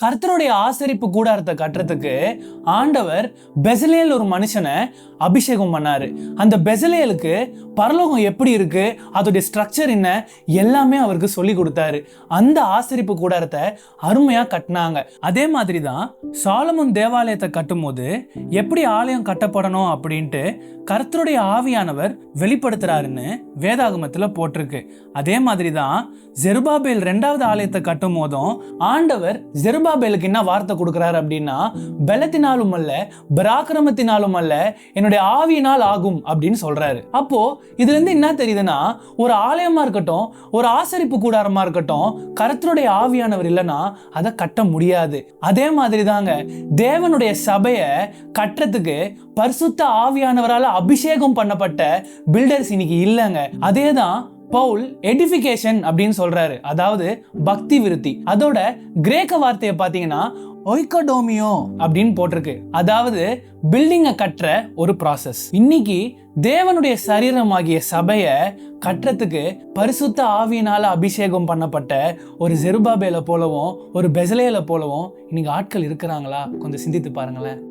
கர்த்தருடைய ஆசரிப்பு கூடாரத்தை கட்டுறதுக்கு ஆண்டவர் பெசலேல் ஒரு மனுஷனை அபிஷேகம் பண்ணாரு. அந்த பெசலேலுக்கு பரலோகம் எப்படி இருக்கு, அதோடைய ஸ்ட்ரக்சர் என்ன, எல்லாமே அவருக்கு சொல்லி கொடுத்தாரு. அந்த ஆசரிப்பு கூடாரத்தை அருமையா கட்டினாங்க. அதே மாதிரி தான் சாலமோன் தேவாலயத்தை கட்டும் போது எப்படி ஆலயம் கட்டப்படணும் அப்படின்ட்டு கர்த்தருடைய ஆவியானவர் வெளிப்படுத்துறாருன்னு வேதாகமத்துல போட்டிருக்கு. அதே மாதிரி தான் ஜெருபாபேல் 2வது ஆலயத்தை கட்டும் போதும் ஆண்டவர் ஜெருபாபேலுக்கு என்ன வார்த்தை கொடுக்கிறாரு அப்படின்னா, பலத்தினாலும் அல்ல பராக்கிரமத்தினாலும் அல்ல என்னுடைய ஆவியினால் ஆகும் அப்படின்னு சொல்றாரு. அப்போ இதுல இருந்து என்ன தெரியுதுன்னா, ஒரு ஆலயமா இருக்கட்டும், ஒரு ஆசரிப்பு கூடாரமா இருக்கட்டும், கர்த்தருடைய ஆவியானவர் இல்லைன்னா அதை கட்ட முடியாது. அதே மாதிரி தாங்க தேவனுடைய சபையை கட்டுறதுக்கு பரிசுத்த ஆவியானவரால் அபிஷேகம் பண்ணப்பட்ட பில்டர்ஸ் இன்னைக்கு இல்லைங்க. அதே தான் பவுல் எடிஃபிகேஷன் அப்படின்னு சொல்றாரு, அதாவது பக்தி விருத்தி. அதோட கிரேக்க வார்த்தையை பார்த்தீங்கன்னா ஒய்கடோமியோ அப்படின்னு போட்டிருக்கு, அதாவது பில்டிங்கை கட்டுற ஒரு ப்ராசஸ். இன்னைக்கு தேவனுடைய சரீரமாகிய சபையை கட்டுறதுக்கு பரிசுத்த ஆவியினால அபிஷேகம் பண்ணப்பட்ட ஒரு ஜெருபாபேலை போலவும் ஒரு பெசலேலை போலவும் இன்னைக்கு ஆட்கள் இருக்கிறாங்களா? கொஞ்சம் சிந்தித்து பாருங்களேன்.